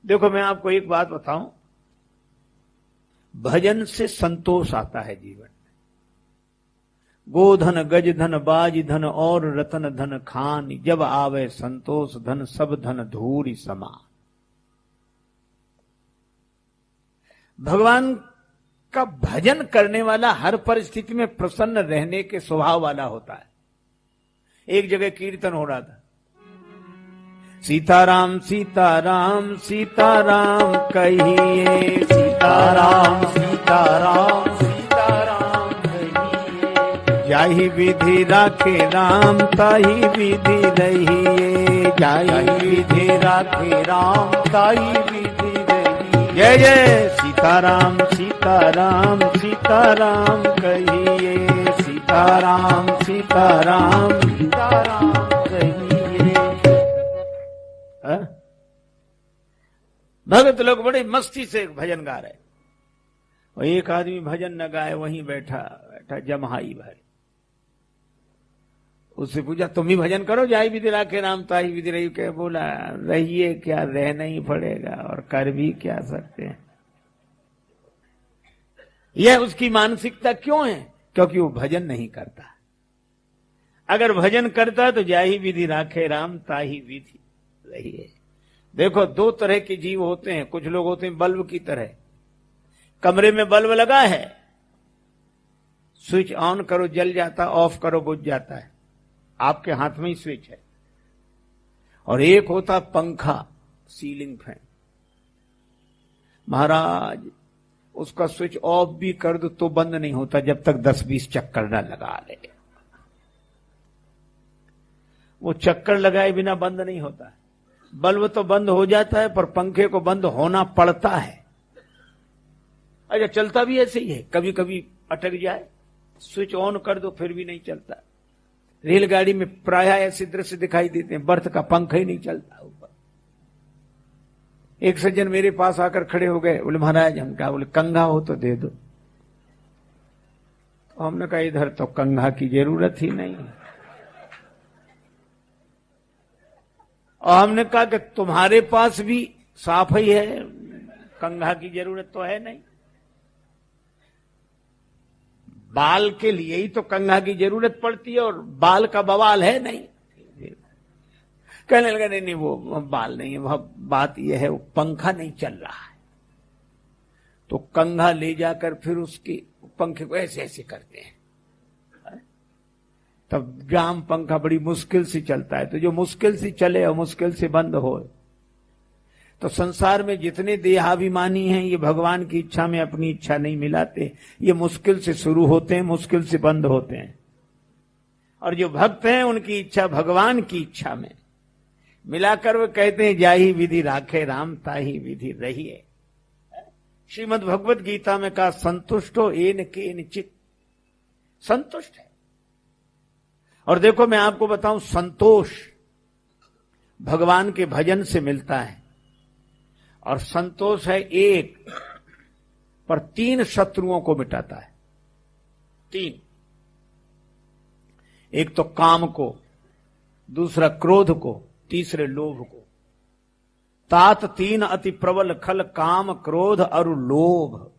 देखो मैं आपको एक बात बताऊं, भजन से संतोष आता है जीवन में। गोधन गज धन बाज धन और रतन धन खान, जब आवे संतोष धन सब धन धूरी समान। भगवान का भजन करने वाला हर परिस्थिति में प्रसन्न रहने के स्वभाव वाला होता है। एक जगह कीर्तन हो रहा था, सीताराम सीताराम सीताराम कहिए, सीताराम सीताराम सीताराम कहिए, जाहि विधि राखे राम ताहि विधि रहिए, जाहि विधि राखे राम ताहि विधि रहिए। जय जय सीताराम सीताराम सीताराम कहिए, सीताराम सीताराम सीताराम कहिए। भगत लोग बड़ी मस्ती से भजन गा रहे, और एक आदमी भजन न गाए, वहीं बैठा बैठा जमहाई भर। उससे पूछा तुम ही भजन करो, जाई विधि राखे राम ताहि विधि रही। क्या बोला, रहिए क्या, रहना ही पड़ेगा और कर भी क्या सकते हैं। यह उसकी मानसिकता क्यों है? क्योंकि वो भजन नहीं करता। अगर भजन करता तो जाहि विधि राखे राम ताहि विधि रहिए। देखो दो तरह के जीव होते हैं। कुछ लोग होते हैं बल्ब की तरह, कमरे में बल्ब लगा है, स्विच ऑन करो जल जाता, ऑफ करो बुझ जाता है, आपके हाथ में ही स्विच है। और एक होता पंखा, सीलिंग फैन। महाराज उसका स्विच ऑफ भी कर दो तो बंद नहीं होता जब तक 10-20 चक्कर न लगा ले। वो चक्कर लगाए बिना बंद नहीं होता है। बल्ब तो बंद हो जाता है पर पंखे को बंद होना पड़ता है। अच्छा चलता भी ऐसे ही है, कभी कभी अटक जाए, स्विच ऑन कर दो फिर भी नहीं चलता। रेलगाड़ी में प्रायः ऐसे दृश्य दिखाई देते हैं, बर्थ का पंखा ही नहीं चलता ऊपर। एक सज्जन मेरे पास आकर खड़े हो गए, बोले महाराज हम क्या, बोले कंघा हो तो दे दो। तो हमने कहा इधर तो कंघा की जरूरत ही नहीं है। और हमने कहा कि तुम्हारे पास भी साफ ही है, कंघा की जरूरत तो है नहीं। बाल के लिए ही तो कंघा की जरूरत पड़ती है और बाल का बवाल है नहीं। कहने लगा नहीं नहीं वो बाल नहीं है, वह बात यह है वो पंखा नहीं चल रहा है। तो कंघा ले जाकर फिर उसके पंखे को ऐसे ऐसे करते हैं, तब जाम पंखा बड़ी मुश्किल से चलता है। तो जो मुश्किल से चले और मुश्किल से बंद हो, तो संसार में जितने देहाभिमानी हैं ये भगवान की इच्छा में अपनी इच्छा नहीं मिलाते। ये मुश्किल से शुरू होते हैं, मुश्किल से बंद होते हैं। और जो भक्त हैं उनकी इच्छा भगवान की इच्छा में मिलाकर वो कहते हैं जाहि विधि राखे राम ताहि विधि रहिए। श्रीमद् भगवत गीता में कहा संतुष्टो येन केनचित्, संतुष्ट है। और देखो मैं आपको बताऊं, संतोष भगवान के भजन से मिलता है। और संतोष है एक, पर 3 शत्रुओं को मिटाता है। 3, एक तो काम को, दूसरा क्रोध को, तीसरे लोभ को। तात 3 अति प्रबल खल, काम क्रोध और लोभ।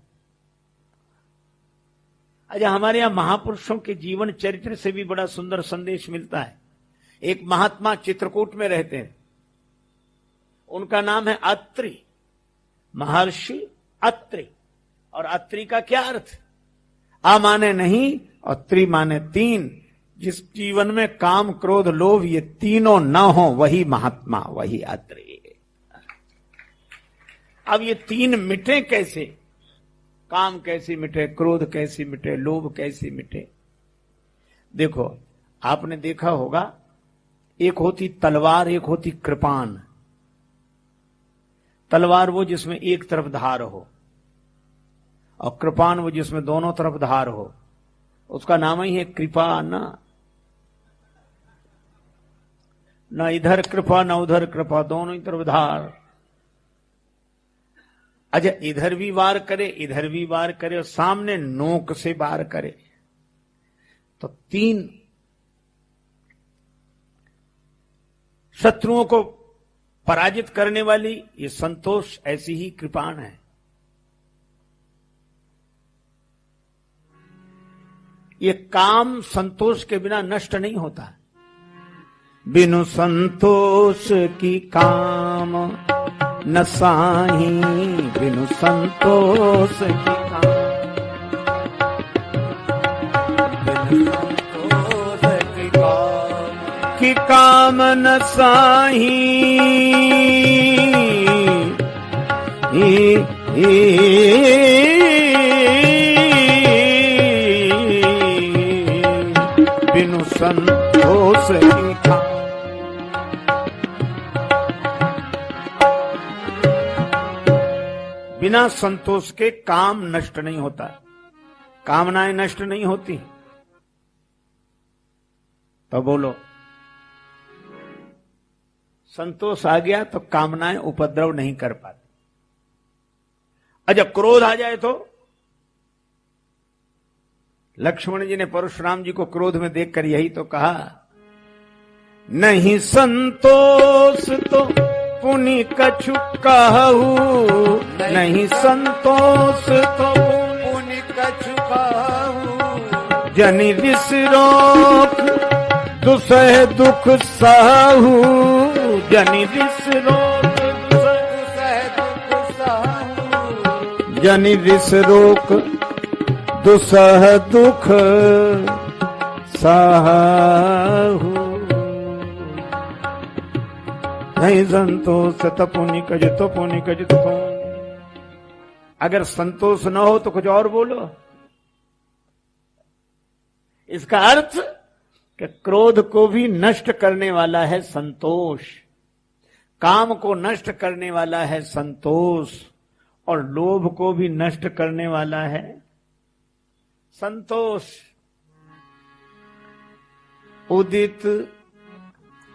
अच्छा हमारे यहां महापुरुषों के जीवन चरित्र से भी बड़ा सुंदर संदेश मिलता है। एक महात्मा चित्रकूट में रहते हैं, उनका नाम है अत्रि, महर्षि अत्रि। और अत्रि का क्या अर्थ? आ माने नहीं और त्रि माने 3। जिस जीवन में काम क्रोध लोभ ये तीनों न हो वही महात्मा, वही अत्रि। अब ये 3 मिटे कैसे? काम कैसे मिटे, क्रोध कैसे मिटे, लोभ कैसे मिटे? देखो आपने देखा होगा, एक होती तलवार, एक होती कृपान। तलवार वो जिसमें एक तरफ धार हो, और कृपान वो जिसमें दोनों तरफ धार हो। उसका नाम ही है कृपा। न इधर कृपा न उधर कृपा, दोनों ही तरफ धार। अच्छा इधर भी वार करे, इधर भी वार करे, और सामने नोक से वार करे, तो 3 शत्रुओं को पराजित करने वाली ये संतोष ऐसी ही कृपाण है। ये काम संतोष के बिना नष्ट नहीं होता। बिनु संतोष की काम न साही, बिनु संतोष की काम, बिनु संतोष की काम न साही। बिनु संतोष की काम, बिना संतोष के काम नष्ट नहीं होता, कामनाएं नष्ट नहीं होती। तो बोलो, संतोष आ गया तो कामनाएं उपद्रव नहीं कर पाती। जब क्रोध आ जाए तो लक्ष्मण जी ने परशुराम जी को क्रोध में देखकर यही तो कहा, नहीं संतोष तो पुनि कछु कहू, नहीं संतोष तो पुनि कछु कहू। जनि रिस रोक दुसह दुख सहू, जनि रिस रोक दुसह दुख सहू। जनि रिस रोक दुसह दुख सहू। नहीं संतोष तपुनि कज तो पुनि कज तो। अगर संतोष न हो तो कुछ और बोलो। इसका अर्थ कि क्रोध को भी नष्ट करने वाला है संतोष, काम को नष्ट करने वाला है संतोष, और लोभ को भी नष्ट करने वाला है संतोष। उदित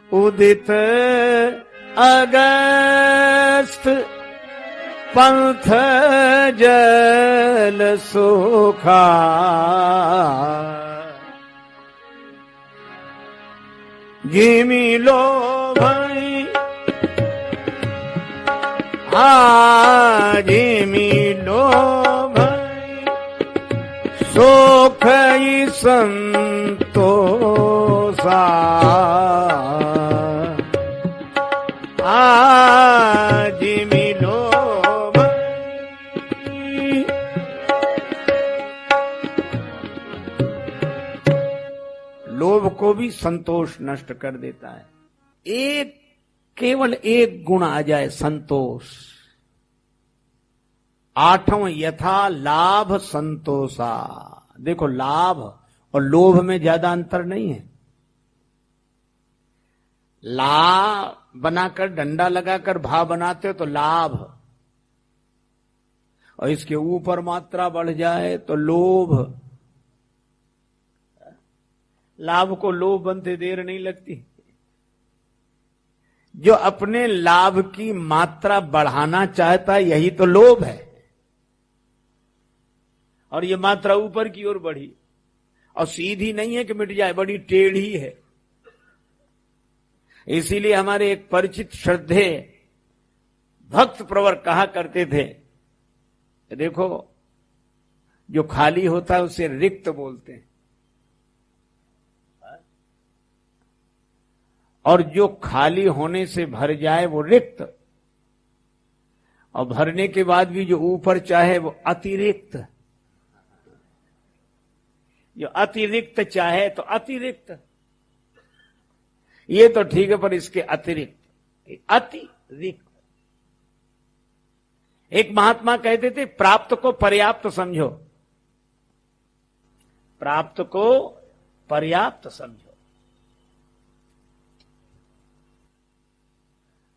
उदित अगस्त पंथ जल सुखा। जिमि लोभ जिमि लोभ सुख संतोषा। जिमि लोभ लोभ को भी संतोष नष्ट कर देता है। केवल एक गुण आ जाए संतोष। आठवां यथा लाभ संतोषा। देखो, लाभ और लोभ में ज्यादा अंतर नहीं है। ला बनाकर डंडा लगाकर भा बनाते हो तो लाभ, और इसके ऊपर मात्रा बढ़ जाए तो लोभ। लाभ को लोभ बनते देर नहीं लगती। जो अपने लाभ की मात्रा बढ़ाना चाहता है यही तो लोभ है, और ये मात्रा ऊपर की ओर बढ़ी, और सीधी नहीं है कि मिट जाए, बड़ी टेढ़ी है। इसीलिए हमारे एक परिचित श्रद्धेय भक्त प्रवर कहा करते थे, देखो जो खाली होता है उसे रिक्त बोलते हैं, और जो खाली होने से भर जाए वो रिक्त, और भरने के बाद भी जो ऊपर चाहे वो अतिरिक्त। जो अतिरिक्त चाहे तो अतिरिक्त, ये तो ठीक है, पर इसके अतिरिक्त अतिरिक्त। एक महात्मा कहते थे, प्राप्त को पर्याप्त समझो, प्राप्त को पर्याप्त समझो।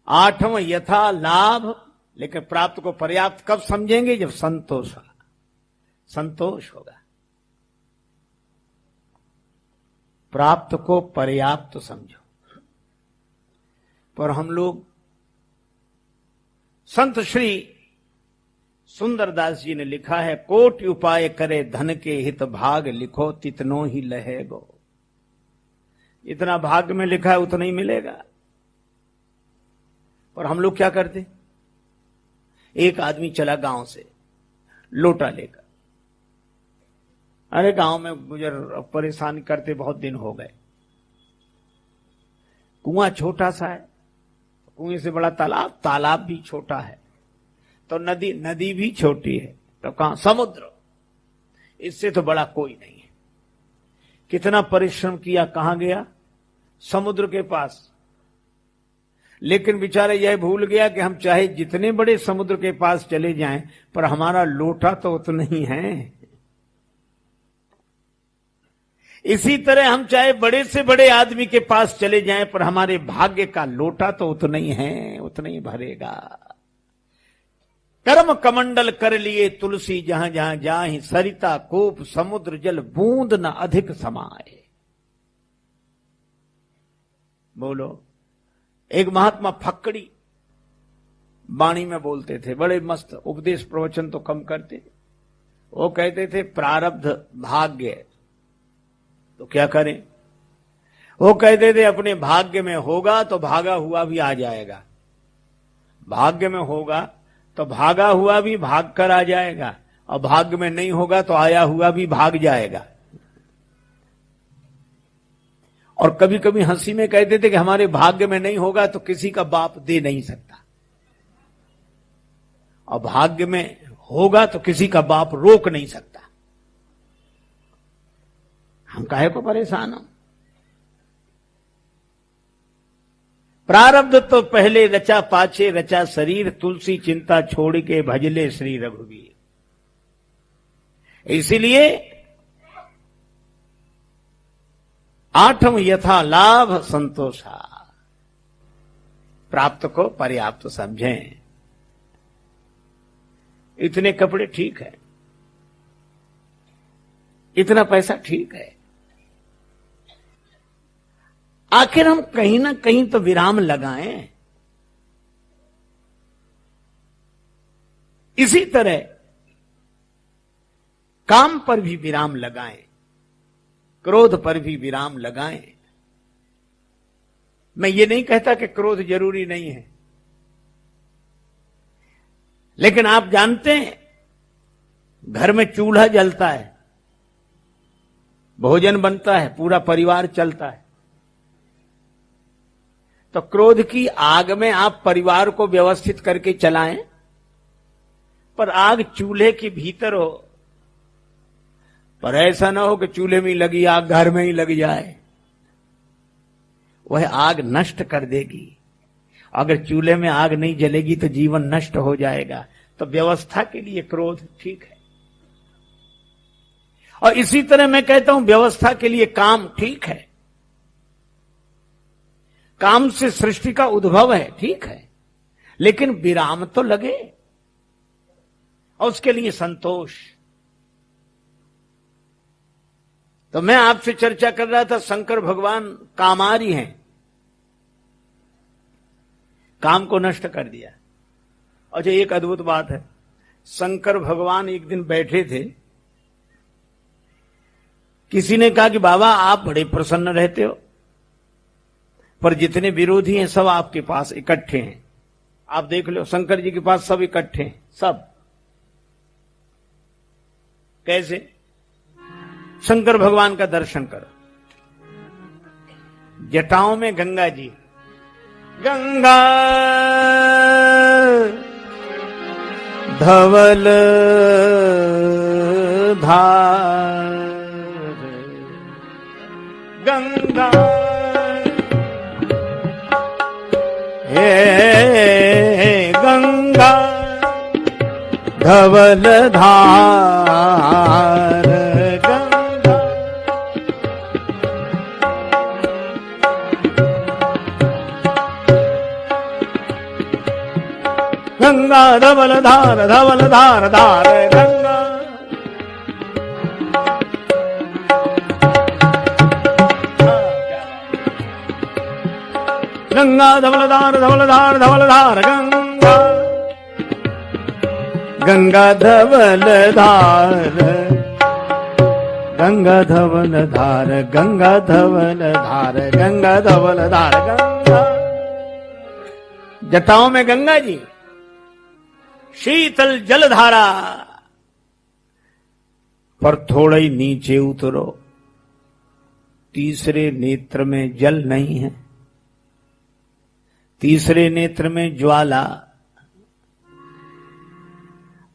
आठवां यथा लाभ, लेकिन प्राप्त को पर्याप्त कब समझेंगे? जब संतोष होगा, संतोष होगा। प्राप्त को पर्याप्त समझो। पर हम लोग, संत श्री सुंदरदास जी ने लिखा है, कोटि उपाय करे धन के हित भाग लिखो तितनो ही लहे गो। इतना भाग में लिखा है उतना ही मिलेगा, पर हम लोग क्या करते, एक आदमी चला गांव से लोटा लेकर, अरे गांव में गुजर परेशान करते बहुत दिन हो गए, कुआं छोटा सा है, कुएं से बड़ा तालाब, तालाब भी छोटा है, तो नदी, नदी भी छोटी है, तो कहां समुद्र, इससे तो बड़ा कोई नहीं है। कितना परिश्रम किया, कहां गया, समुद्र के पास। लेकिन बेचारा यह भूल गया कि हम चाहे जितने बड़े समुद्र के पास चले जाएं, पर हमारा लोटा तो उतना ही है। इसी तरह हम चाहे बड़े से बड़े आदमी के पास चले जाएं, पर हमारे भाग्य का लोटा तो उतना ही है, उतना ही भरेगा। कर्म कमंडल कर लिए तुलसी जहां जहां जाहि, सरिता कोप समुद्र जल बूंद न अधिक समाए। बोलो, एक महात्मा फक्कड़ी वाणी में बोलते थे, बड़े मस्त उपदेश प्रवचन तो कम करते। वो कहते थे प्रारब्ध भाग्य, तो क्या करें। वो कहते थे अपने भाग्य में होगा तो भागा हुआ भी आ जाएगा, भाग्य में होगा तो भागा हुआ भी भाग कर आ जाएगा, और भाग्य में नहीं होगा तो आया हुआ भी भाग जाएगा। और कभी कभी हंसी में कहते थे कि हमारे भाग्य में नहीं होगा तो किसी का बाप दे नहीं सकता, और भाग्य में होगा तो किसी का बाप रोक नहीं सकता। हम काहे को परेशान हो। प्रारब्ध तो पहले रचा पाछे रचा शरीर, तुलसी चिंता छोड़ के भजले श्री रघुवीर। इसीलिए आठम यथा लाभ संतोषा, प्राप्त को पर्याप्त समझें। इतने कपड़े ठीक है, इतना पैसा ठीक है, आखिर हम कहीं ना कहीं तो विराम लगाएं। इसी तरह काम पर भी विराम लगाएं, क्रोध पर भी विराम लगाएं। मैं ये नहीं कहता कि क्रोध जरूरी नहीं है, लेकिन आप जानते हैं घर में चूल्हा जलता है, भोजन बनता है, पूरा परिवार चलता है, तो क्रोध की आग में आप परिवार को व्यवस्थित करके चलाएं, पर आग चूल्हे के भीतर हो, पर ऐसा ना हो कि चूल्हे में लगी आग घर में ही लग जाए, वह आग नष्ट कर देगी। अगर चूल्हे में आग नहीं जलेगी तो जीवन नष्ट हो जाएगा। तो व्यवस्था के लिए क्रोध ठीक है, और इसी तरह मैं कहता हूं व्यवस्था के लिए काम ठीक है। काम से सृष्टि का उद्भव है, ठीक है, लेकिन विराम तो लगे, और उसके लिए संतोष। तो मैं आपसे चर्चा कर रहा था, शंकर भगवान कामारी हैं, काम को नष्ट कर दिया। अच्छा, एक अद्भुत बात है, शंकर भगवान एक दिन बैठे थे, किसी ने कहा कि बाबा आप बड़े प्रसन्न रहते हो, पर जितने विरोधी हैं सब आपके पास इकट्ठे हैं। आप देख लो, शंकर जी के पास सब इकट्ठे हैं, सब। कैसे? शंकर भगवान का दर्शन करो, जटाओं में गंगा जी, गंगा धवल धार, गंगा हे गंगा धवल धार, गंगा धवल धार, धवल धार धार गंगा। गंगा धवल धार, धवल धार, धवल धार गंगा, गंगा धवल धार, गंगा धवल धार, गंगा धवल धार, गंगा धवल धार गंगा, जटाओं में गंगा जी, शीतल जलधारा, पर थोड़ा ही नीचे उतरो, तीसरे नेत्र में जल नहीं है, तीसरे नेत्र में ज्वाला,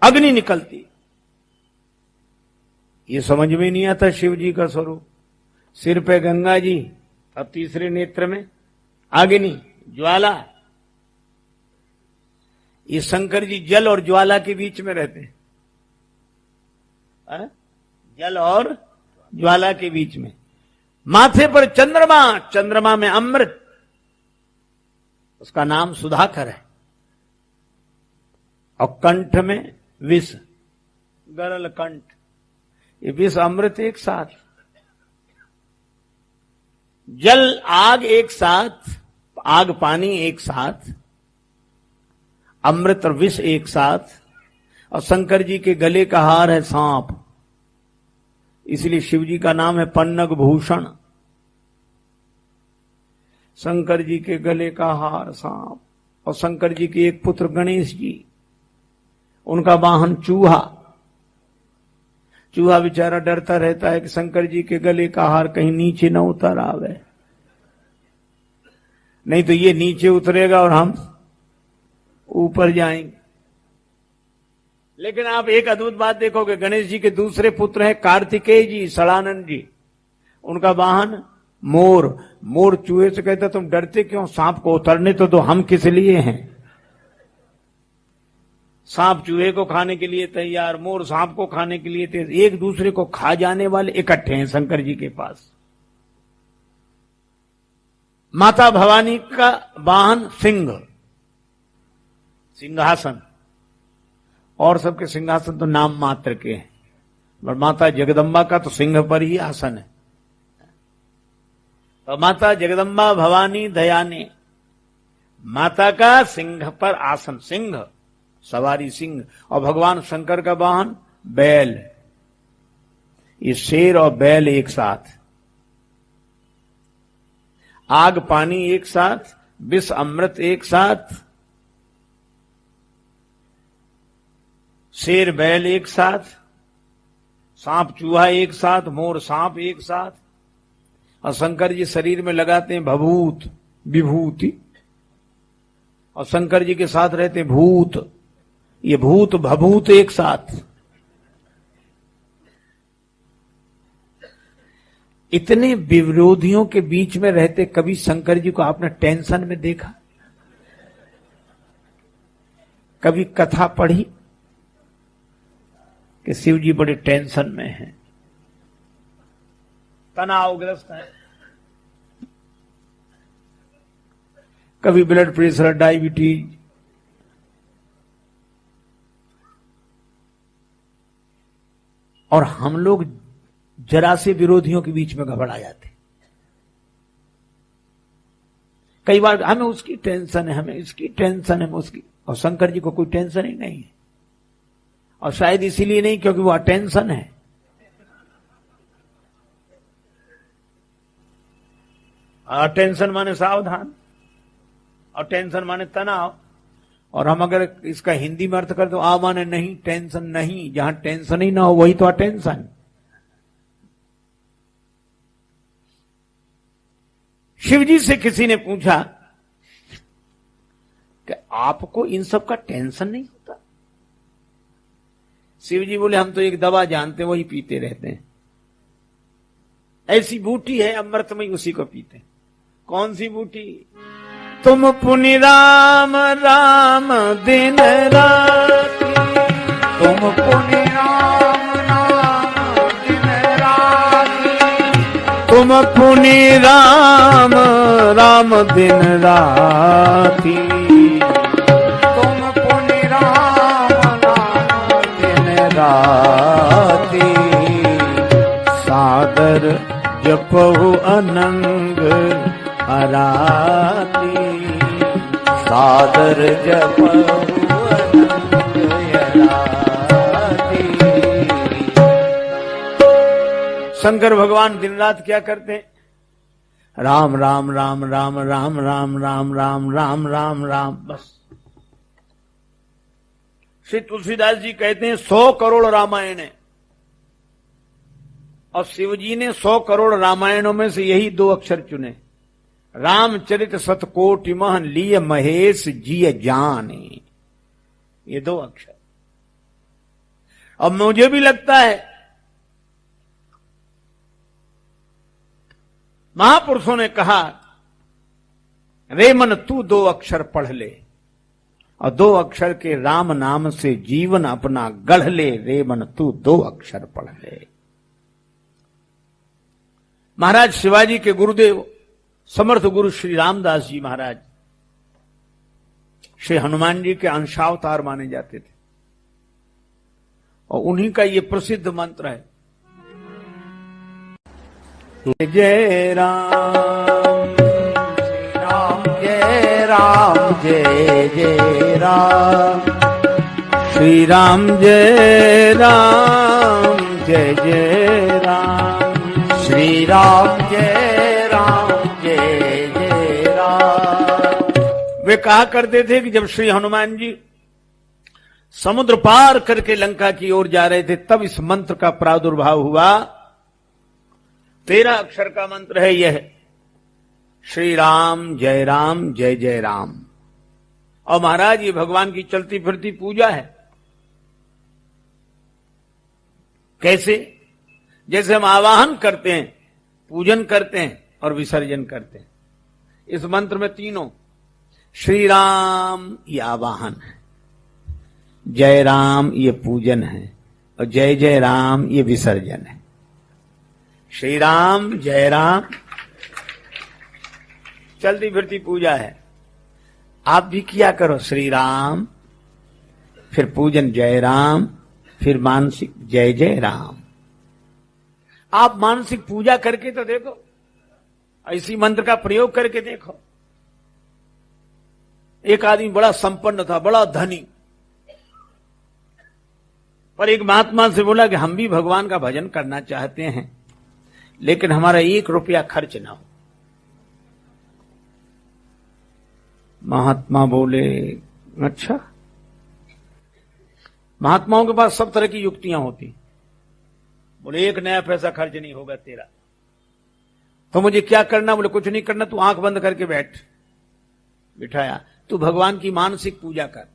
अग्नि निकलती। ये समझ में नहीं आता शिव जी का स्वरूप। सिर पे गंगा जी, अब तीसरे नेत्र में अग्नि ज्वाला। ये शंकर जी जल और ज्वाला के बीच में रहते हैं, जल और ज्वाला के बीच में। माथे पर चंद्रमा, चंद्रमा में अमृत, उसका नाम सुधाकर है। और कंठ में विष, गरल कंठ, ये विष अमृत एक साथ। जल आग एक साथ, आग पानी एक साथ, अमृत और विष एक साथ। और शंकर जी के गले का हार है सांप, इसलिए शिव जी का नाम है पन्नग भूषण। शंकर जी के गले का हार सांप। और शंकर जी के एक पुत्र गणेश जी, उनका वाहन चूहा। चूहा बेचारा डरता रहता है कि शंकर जी के गले का हार कहीं नीचे न उतर आवे, नहीं तो ये नीचे उतरेगा और हम ऊपर जाएंगे। लेकिन आप एक अद्भुत बात देखोगे, गणेश जी के दूसरे पुत्र हैं कार्तिकेय जी, सड़ानंद जी, उनका वाहन मोर। मोर चूहे से कहता तुम डरते क्यों, सांप को उतरने तो दो, हम किस लिए हैं। सांप चूहे को खाने के लिए तैयार, मोर सांप को खाने के लिए तैयार, एक दूसरे को खा जाने वाले इकट्ठे हैं शंकर जी के पास। माता भवानी का वाहन सिंह, सिंहासन। और सबके सिंहासन तो नाम मात्र के हैं, और माता जगदम्बा का तो सिंह पर ही आसन है। तो माता जगदम्बा भवानी दयानी, माता का सिंह पर आसन, सिंह सवारी सिंह। और भगवान शंकर का वाहन बैल। ये शेर और बैल एक साथ, आग पानी एक साथ, विष अमृत एक साथ, शेर बैल एक साथ, सांप चूहा एक साथ, मोर सांप एक साथ। और शंकर जी शरीर में लगाते हैं भभूत, विभूति। और शंकर जी के साथ रहते हैं भूत, ये भूत भभूत एक साथ। इतने विरोधियों के बीच में रहते कभी शंकर जी को आपने टेंशन में देखा? कभी कथा पढ़ी कि शिव जी बड़े टेंशन में हैं, तनावग्रस्त है? कभी ब्लड प्रेशर, डायबिटीज, और हम लोग जरा से विरोधियों के बीच में घबरा जाते। कई बार हमें उसकी टेंशन है, हमें इसकी टेंशन है, उसकी। और शंकर जी को कोई टेंशन ही नहीं है, और शायद इसीलिए नहीं क्योंकि वो अटेंशन है। अटेंशन माने सावधान, और टेंशन माने तनाव। और हम अगर इसका हिंदी में अर्थ कर दो, आ माने नहीं, टेंशन नहीं। जहां टेंशन ही ना हो वही तो अटेंशन। शिवजी से किसी ने पूछा कि आपको इन सब का टेंशन नहीं होता? शिवजी बोले हम तो एक दवा जानते, वही पीते रहते हैं। ऐसी बूटी है अमृतमयी, उसी को पीते हैं। कौन सी बूटी? तुम पुनि राम राम दिन राति, तुम पुनि राम राम दिन राति, तुम पुनि राम राम दिन राति, तुम पुनि राम राम दिन राति, सादर जपहु अनंग अराती, सादर जपहु अनंग अराती। शंकर भगवान दिन रात क्या करते हैं? राम राम राम राम राम राम राम राम राम राम राम, बस। श्री तुलसीदास जी कहते हैं 100 करोड़ रामायण है, और शिवजी ने 100 करोड़ रामायणों में से यही 2 अक्षर चुने। रामचरित सतकोटि महन लिय महेश जिय जाने, ये 2 अक्षर। अब मुझे भी लगता है महापुरुषों ने कहा, रे मन तू 2 अक्षर पढ़ ले, और 2 अक्षर के राम नाम से जीवन अपना गढ़ ले। रे मन तू 2 अक्षर पढ़ ले। महाराज शिवाजी के गुरुदेव समर्थ गुरु श्री रामदास जी महाराज श्री हनुमान जी के अंशावतार माने जाते थे, और उन्हीं का ये प्रसिद्ध मंत्र है, जय राम राम जय राम जय जय राम, श्री राम जय राम जय जय राम, श्री राम जय राम जय जय राम। वे कहा करते थे कि जब श्री हनुमान जी समुद्र पार करके लंका की ओर जा रहे थे, तब इस मंत्र का प्रादुर्भाव हुआ। 13 अक्षर का मंत्र है यह, श्री राम जय जय राम। और महाराज ये भगवान की चलती फिरती पूजा है। कैसे? जैसे हम आवाहन करते हैं, पूजन करते हैं और विसर्जन करते हैं। इस मंत्र में तीनों, श्री राम ये आवाहन है, जय राम ये पूजन है, और जय जय राम ये विसर्जन है। श्री राम जय राम चलती फिरती पूजा है। आप भी किया करो श्री राम, फिर पूजन जय राम, फिर मानसिक जय जय राम। आप मानसिक पूजा करके तो देखो, इसी मंत्र का प्रयोग करके देखो। एक आदमी बड़ा संपन्न था, बड़ा धनी, पर एक महात्मा से बोला कि हम भी भगवान का भजन करना चाहते हैं, लेकिन हमारा 1 रुपया खर्च ना हो। महात्मा बोले, अच्छा। महात्माओं के पास सब तरह की युक्तियां होती। बोले 1 नया पैसा खर्च नहीं होगा तेरा, तो मुझे क्या करना? बोले कुछ नहीं करना, तू आंख बंद करके बैठ। बिठाया, तू भगवान की मानसिक पूजा कर,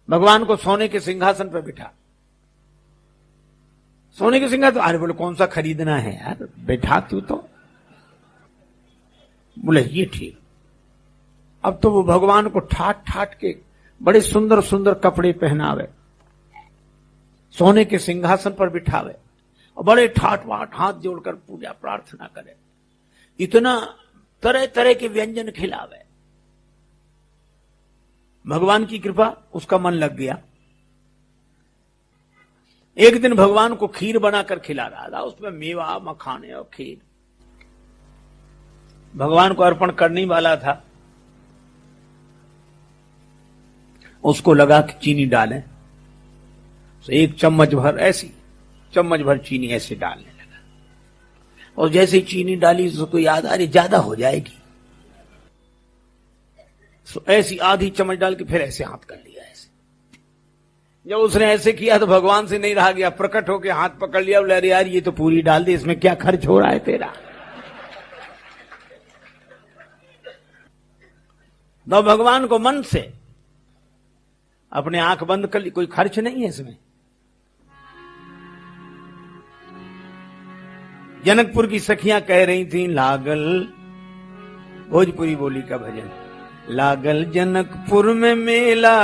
भगवान को सोने के सिंहासन पर बिठा। सोने के सिंहासन, अरे बोले कौन सा खरीदना है यार, बैठा तू तो। बोले ये ठीक। अब तो वो भगवान को ठाट ठाट के बड़े सुंदर सुंदर कपड़े पहनावे, सोने के सिंहासन पर बिठावे, और बड़े ठाट वाट हाथ जोड़कर पूजा प्रार्थना करे, इतना तरह तरह के व्यंजन खिलावे। भगवान की कृपा, उसका मन लग गया। एक दिन भगवान को खीर बनाकर खिला रहा था, उसमें मेवा मखाने और खीर भगवान को अर्पण करने वाला था। उसको लगा कि चीनी डालें, तो 1 चम्मच भर, ऐसी चम्मच भर चीनी ऐसे डालने लगा, और जैसे ही चीनी डाली उसको याद आ रही ज्यादा हो जाएगी, तो ऐसी आधी चम्मच डाल के फिर ऐसे हाथ कर लिया। ऐसे जब उसने ऐसे किया तो भगवान से नहीं रहा गया, प्रकट होकर हाथ पकड़ लिया। बोले अरे यार ये तो पूरी डाल दी, इसमें क्या खर्च हो रहा है तेरा? तो भगवान को मन से अपने आंख बंद कर ली, कोई खर्च नहीं है इसमें। जनकपुर की सखियां कह रही थीं, लागल, भोजपुरी बोली का भजन, लागल जनकपुर में मेला,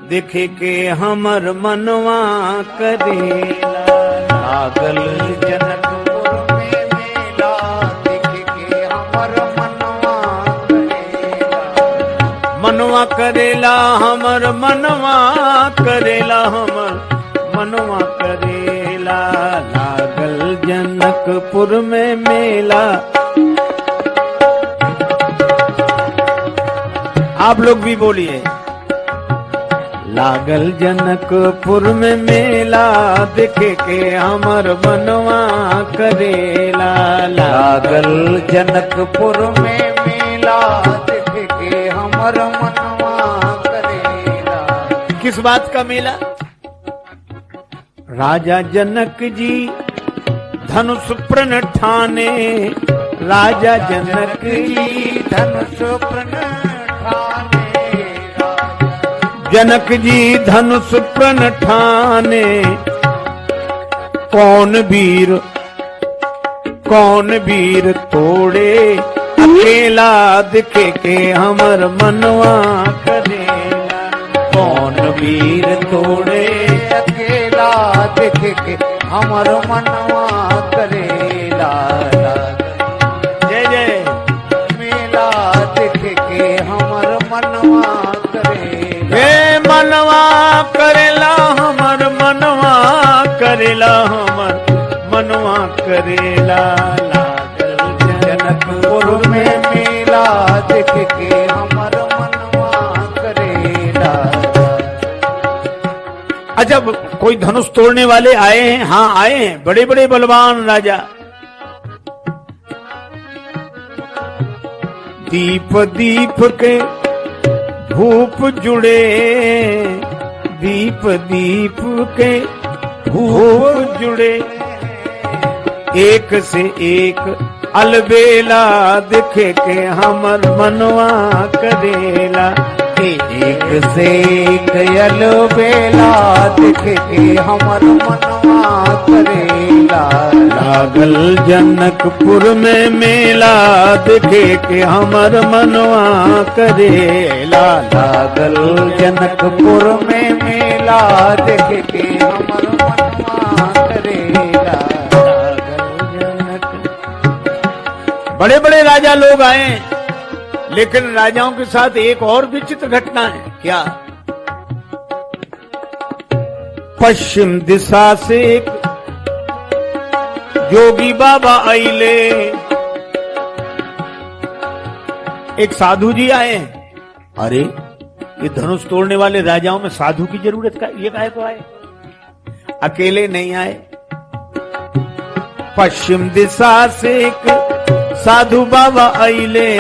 देखे के हमर मनवा करेला। लागल जनकपुर में मेला, देखे के हमर मनवा करेला। मनवा करेला हमर मनवा करेला, हमर मनवा करेला। लागल जनकपुर में मेला। आप लोग भी बोलिए, लागल जनकपुर में मेला देखे के हमर मनवा करेला। लागल जनकपुर में मेला देखे के हमर मनवा करेला। किस बात का मेला? राजा जनक जी धनुष प्रण ठाने, राजा जनक जी धनुष प्रण ठाने, जनक जी धनुष प्रण ठाने। कौन वीर तोड़े अकेला दिखे के हमर मनवा करेला। कौन वीर तोड़े अकेला देखे के हमर मनवा करेला। जय जय। मेला देखे के हमर मनवा करेला। हे मनवा करेला हमर मनवा करेला हमर मनवा करेला। लागल जनकपुर में मेला देखे के हमर मनवा करेला। जब कोई धनुष तोड़ने वाले आए हैं, हाँ आए हैं, बड़े बड़े बलवान राजा। दीप दीप के धूप जुड़े, दीप दीप के धूप जुड़े। एक से एक अलबेला दिखे के हमर मनवा करेला। एक से एक अलबेला देखे के हमर मनवा करेला। लागल जनकपुर में मेला देखे के हमर मनवा करेला। लागल जनकपुर में मेला देखे के हमर मनवा करेला। बड़े बड़े राजा लोग आए, लेकिन राजाओं के साथ एक और विचित्र घटना है। क्या? पश्चिम दिशा से एक योगी बाबा आइले, एक साधु जी आए। अरे ये धनुष तोड़ने वाले राजाओं में साधु की जरूरत का, ये काहे को आए? अकेले नहीं आए। पश्चिम दिशा से एक साधु बाबा आइले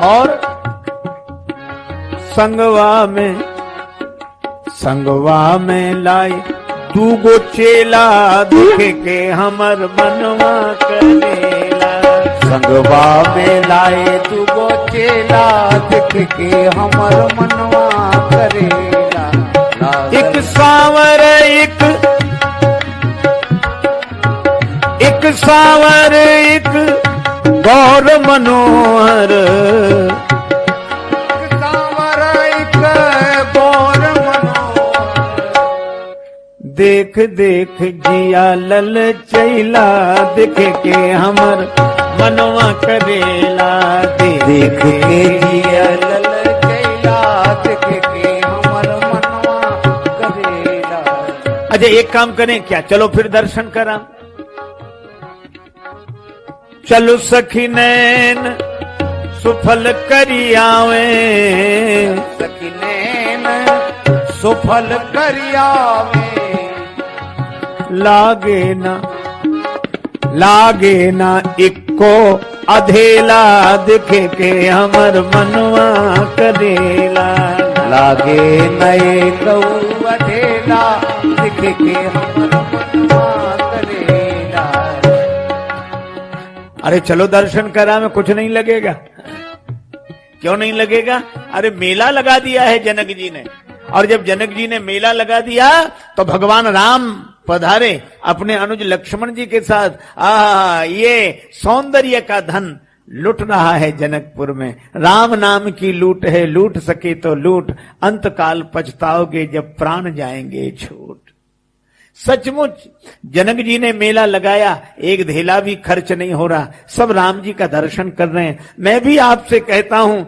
और संगवा में लाए दूगो चेला देखे के हमर मनवा करेला। संगवा में लाए दूगो चेला देखे के हमर मनवा करेला। एक सावर एक गौर मनोहर, सावर एक गौर मनोहर। देख देख जिया लल चैला देखे के हमर मनवा करेला। देख के जिया लल चैला देखे के हमर मनवा करेला। अच्छा एक काम करें क्या, चलो फिर दर्शन करा। चलो सखी नैन सुफल करियावे, सखी नैन सुफल करियावे। लागे ना इक्को अधेला देखे के हमर मनवा करेला। लागे नए कौ अधेला देखे के हमर मनवा करेला। अरे चलो दर्शन करा में कुछ नहीं लगेगा। क्यों नहीं लगेगा? अरे मेला लगा दिया है जनक जी ने, और जब जनक जी ने मेला लगा दिया तो भगवान राम पधारे अपने अनुज लक्ष्मण जी के साथ। ये सौंदर्य का धन लुट रहा है जनकपुर में। राम नाम की लूट है, लूट सके तो लूट, अंत काल पछताओगे जब प्राण जाएंगे छूट। सचमुच जनक जी ने मेला लगाया, एक धेला भी खर्च नहीं हो रहा, सब राम जी का दर्शन कर रहे हैं। मैं भी आपसे कहता हूं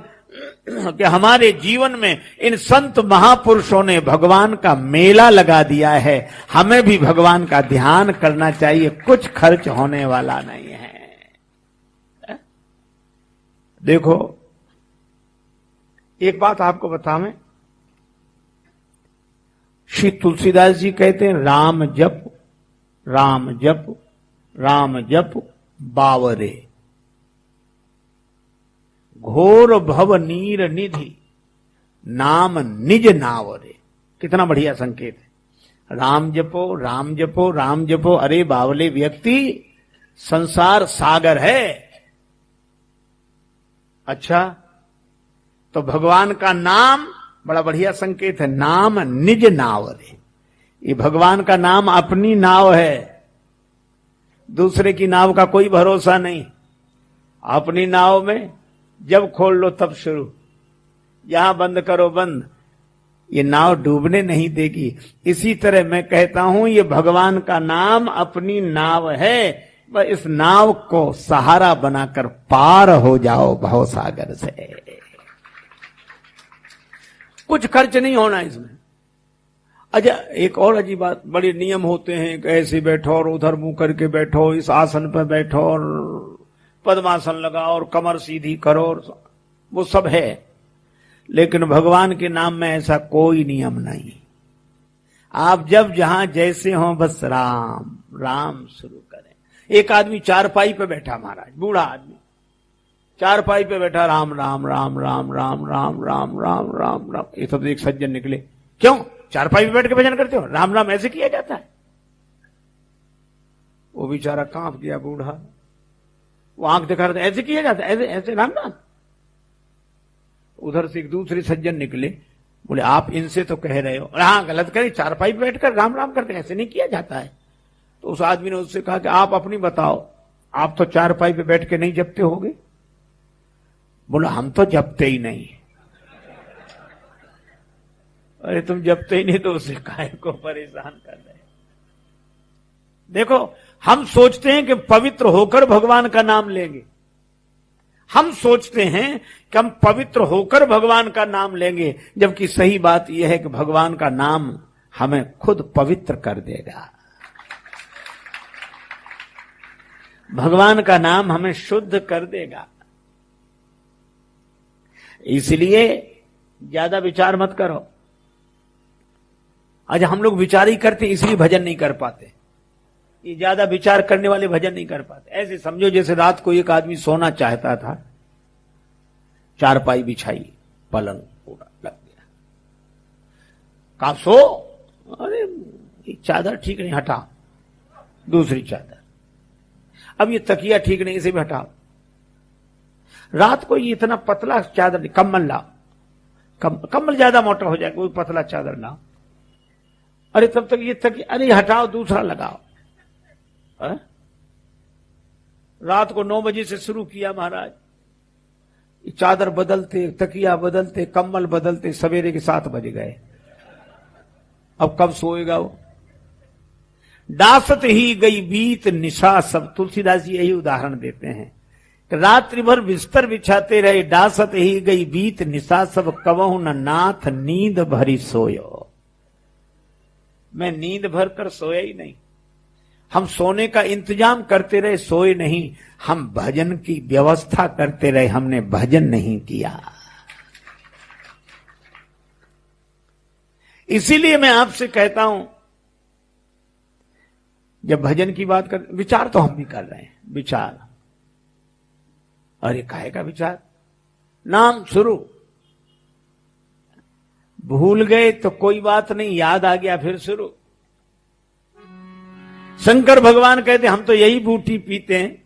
कि हमारे जीवन में इन संत महापुरुषों ने भगवान का मेला लगा दिया है, हमें भी भगवान का ध्यान करना चाहिए, कुछ खर्च होने वाला नहीं है। देखो एक बात आपको बतावें, ऋषि तुलसीदास जी कहते हैं राम जप राम जप राम जप बावरे, घोर भव नीर निधि नाम निज नावरे। कितना बढ़िया संकेत है। राम जपो राम जपो राम जपो। अरे बावले व्यक्ति, संसार सागर है। अच्छा, तो भगवान का नाम बड़ा बढ़िया संकेत है। नाम निज नावरे, ये भगवान का नाम अपनी नाव है, दूसरे की नाव का कोई भरोसा नहीं। अपनी नाव में जब खोल लो तब शुरू, यहां बंद करो बंद, ये नाव डूबने नहीं देगी। इसी तरह मैं कहता हूं ये भगवान का नाम अपनी नाव है, बस इस नाव को सहारा बनाकर पार हो जाओ भवसागर से। कुछ खर्च नहीं होना इसमें। अच्छा, एक और अजीब बात, बड़े नियम होते हैं कि ऐसे बैठो और उधर मुंह करके बैठो, इस आसन पर बैठो और पद्मासन लगाओ और कमर सीधी करो, और वो सब है। लेकिन भगवान के नाम में ऐसा कोई नियम नहीं। आप जब जहां जैसे हो बस राम राम शुरू करें। एक आदमी चारपाई पे बैठा, महाराज बूढ़ा आदमी चारपाई पे बैठा, राम राम राम राम राम राम राम राम राम राम। ये सब एक सज्जन निकले, क्यों चारपाई पे बैठ के भजन करते हो? राम राम ऐसे किया जाता है? वो बेचारा कांप गया बूढ़ा, वो आंख दिखा रहा था, ऐसे किया जाता है? ऐसे ऐसे राम राम? उधर से एक दूसरे सज्जन निकले, बोले आप इनसे तो कह रहे हो, हाँ गलत करे, चारपाई पे बैठकर राम राम करते, ऐसे नहीं किया जाता है। तो उस आदमी ने उससे कहा कि आप अपनी बताओ, आप तो चारपाई पे बैठ के नहीं जपते होगे? बोला हम तो जपते ही नहीं। अरे तुम जपते ही नहीं तो उसे काहे को परेशान कर रहे? देखो, हम सोचते हैं कि पवित्र होकर भगवान का नाम लेंगे, हम सोचते हैं कि हम पवित्र होकर भगवान का नाम लेंगे, जबकि सही बात यह है कि भगवान का नाम हमें खुद पवित्र कर देगा। भगवान का नाम हमें शुद्ध कर देगा। इसलिए ज्यादा विचार मत करो। आज हम लोग विचार ही करते इसलिए भजन नहीं कर पाते। ये ज्यादा विचार करने वाले भजन नहीं कर पाते। ऐसे समझो जैसे रात को एक आदमी सोना चाहता था, चारपाई बिछाई, पलंग पूरा लग गया, कहा सो, अरे ये चादर ठीक नहीं, हटाओ दूसरी चादर, अब ये तकिया ठीक नहीं, इसे भी हटाओ। रात को ये इतना पतला चादर, कम्बल लाओ, कम्बल ज्यादा मोटा हो जाएगा, कोई पतला चादर लाओ। अरे तब तक ये तकिया, अरे हटाओ दूसरा लगाओ। रात को 9 बजे से शुरू किया महाराज, चादर बदलते, तकिया बदलते, कम्बल बदलते, सवेरे के 7 बज गए। अब कब सोएगा वो? डासत ही गई बीत निशा सब। तुलसीदास जी यही उदाहरण देते हैं कि रात्रि भर बिस्तर बिछाते रहे, डासत ही गई बीत निशा सब, कबहु न नाथ नींद भरी सोयो। मैं नींद भर कर सोया ही नहीं। हम सोने का इंतजाम करते रहे, सोए नहीं। हम भजन की व्यवस्था करते रहे, हमने भजन नहीं किया। इसीलिए मैं आपसे कहता हूं, जब भजन की बात कर, विचार तो हम भी कर रहे हैं, विचार। अरे काहे का विचार? नाम शुरू, भूल गए तो कोई बात नहीं, याद आ गया फिर शुरू। शंकर भगवान कहते हम तो यही बूटी पीते हैं।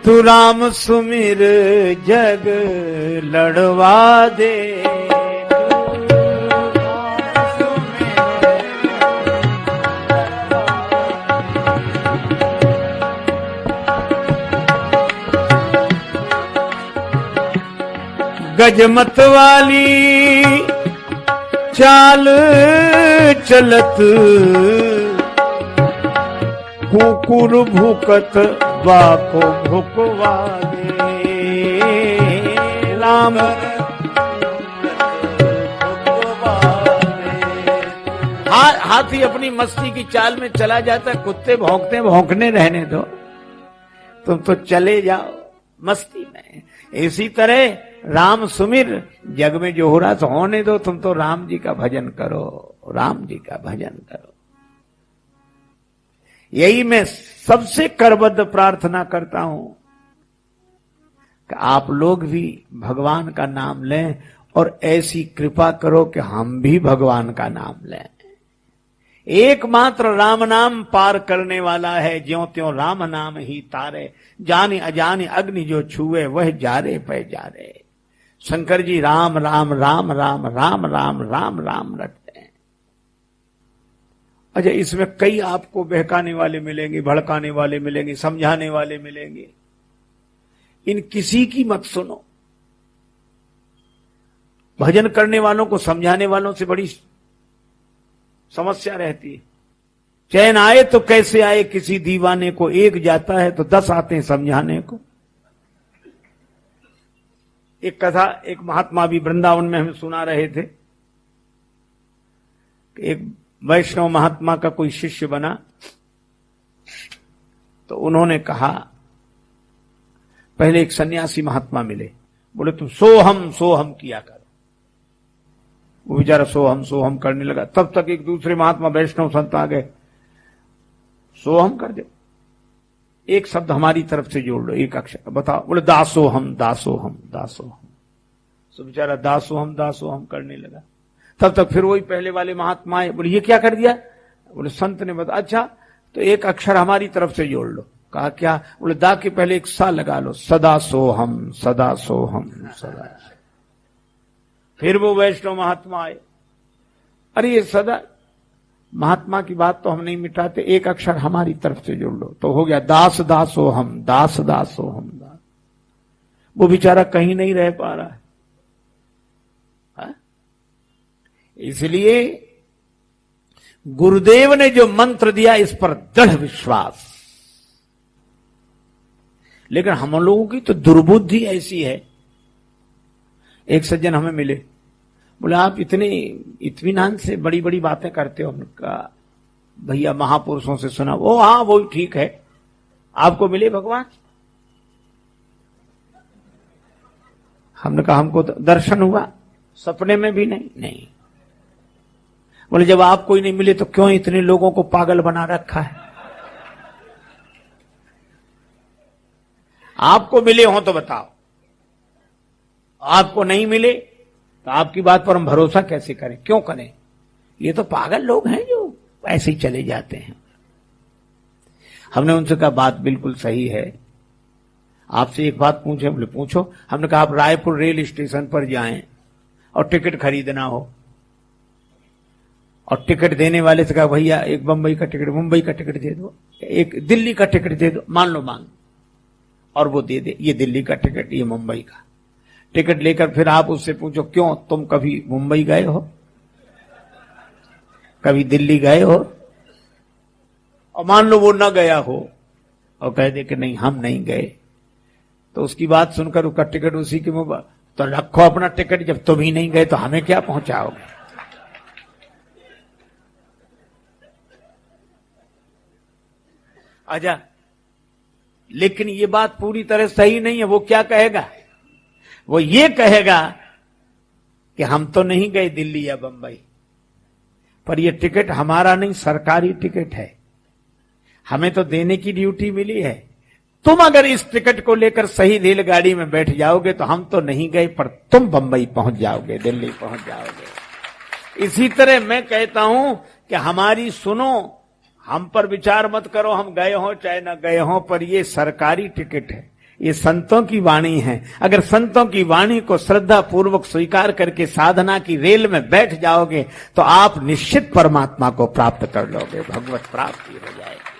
तू राम सुमिर जग लड़वा दे, गजमत वाली चाल चलत, कुकुर भूकत बाको भुकवा दे। राम हाथी अपनी मस्ती की चाल में चला जाता, कुत्ते भौंकते, भौंकने रहने दो, तुम तो चले जाओ मस्ती में। इसी तरह राम सुमिर, जग में जो हो रहा तो होने दो, तुम तो राम जी का भजन करो, राम जी का भजन करो। यही मैं सबसे करबद्ध प्रार्थना करता हूं कि आप लोग भी भगवान का नाम लें और ऐसी कृपा करो कि हम भी भगवान का नाम लें। एकमात्र राम नाम पार करने वाला है, ज्यों त्यों राम नाम ही तारे, जाने अजाने अग्नि जो छुए वह जारे पे जारे। शंकर जी राम राम राम राम राम राम राम राम रटते हैं। अच्छा, इसमें कई आपको बहकाने वाले मिलेंगे, भड़काने वाले मिलेंगे, समझाने वाले मिलेंगे, इन किसी की मत सुनो। भजन करने वालों को समझाने वालों से बड़ी समस्या रहती है। चैन आए तो कैसे आए किसी दीवाने को, एक जाता है तो 10 आते हैं समझाने को। एक कथा एक महात्मा भी वृंदावन में हमें सुना रहे थे। एक वैष्णव महात्मा का कोई शिष्य बना तो उन्होंने कहा, पहले एक सन्यासी महात्मा मिले, बोले तुम सोहम किया करो। वो बेचारा सोहम करने लगा। तब तक एक दूसरे महात्मा वैष्णव संत आ गए, सोहम कर दो, एक शब्द हमारी तरफ से जोड़ लो, एक अक्षर बताओ। बोले दासोहम दासोहम दासोहम। तो बेचारा दासोहम करने लगा। तब तक फिर वही पहले वाले महात्मा आए, बोले ये क्या कर दिया? बोले संत ने बताया। अच्छा, तो एक अक्षर हमारी तरफ से जोड़ लो। कहा क्या? बोले दा के पहले एक सा लगा लो, सदा सोहम सदा सोहम सदा। फिर वो वैष्णव महात्मा आए, अरे ये सदा महात्मा की बात तो हम नहीं मिटाते, एक अक्षर हमारी तरफ से जोड़ लो। तो हो गया दास दासोहम दास दासोहम दास। वो बेचारा कहीं नहीं रह पा रहा है। इसलिए गुरुदेव ने जो मंत्र दिया इस पर दृढ़ विश्वास। लेकिन हम लोगों की तो दुर्बुद्धि ऐसी है। एक सज्जन हमें मिले, बोले आप इतने इत्मीनान से बड़ी बड़ी बातें करते हो। उनका भैया महापुरुषों से सुना, वो हाँ वो ठीक है। आपको मिले भगवान? हमने कहा हमको दर्शन हुआ, सपने में भी नहीं। बोले जब आपको ही नहीं मिले तो क्यों इतने लोगों को पागल बना रखा है? आपको मिले हो तो बताओ, आपको नहीं मिले तो आपकी बात पर हम भरोसा कैसे करें? क्यों करें? ये तो पागल लोग हैं जो ऐसे ही चले जाते हैं। हमने उनसे कहा बात बिल्कुल सही है, आपसे एक बात पूछे? बोले पूछो। हमने कहा आप रायपुर रेल स्टेशन पर जाएं और टिकट खरीदना हो, और टिकट देने वाले से कहा भैया एक मुंबई का टिकट दे दो, एक दिल्ली का टिकट दे दो, मान लो मांग, और वो दे दे, ये दिल्ली का टिकट, ये मुंबई का टिकट। लेकर फिर आप उससे पूछो क्यों तुम कभी मुंबई गए हो, कभी दिल्ली गए हो? और मान लो वो न गया हो और कह दे कि नहीं हम नहीं गए, तो उसकी बात सुनकर उसका टिकट उसी के मुंह, तो रखो अपना टिकट, जब तुम ही नहीं गए तो हमें क्या पहुंचाओगे? अच्छा, लेकिन ये बात पूरी तरह सही नहीं है। वो क्या कहेगा? वो ये कहेगा कि हम तो नहीं गए दिल्ली या बंबई, पर ये टिकट हमारा नहीं, सरकारी टिकट है, हमें तो देने की ड्यूटी मिली है। तुम अगर इस टिकट को लेकर सही रेलगाड़ी में बैठ जाओगे तो हम तो नहीं गए, पर तुम बंबई पहुंच जाओगे, दिल्ली पहुंच जाओगे। इसी तरह मैं कहता हूं कि हमारी सुनो, हम पर विचार मत करो, हम गए हों चाहे न गए हों, पर ये सरकारी टिकट है, ये संतों की वाणी है। अगर संतों की वाणी को श्रद्धा पूर्वक स्वीकार करके साधना की रेल में बैठ जाओगे तो आप निश्चित परमात्मा को प्राप्त कर लोगे, भगवत प्राप्ति हो जाएगी।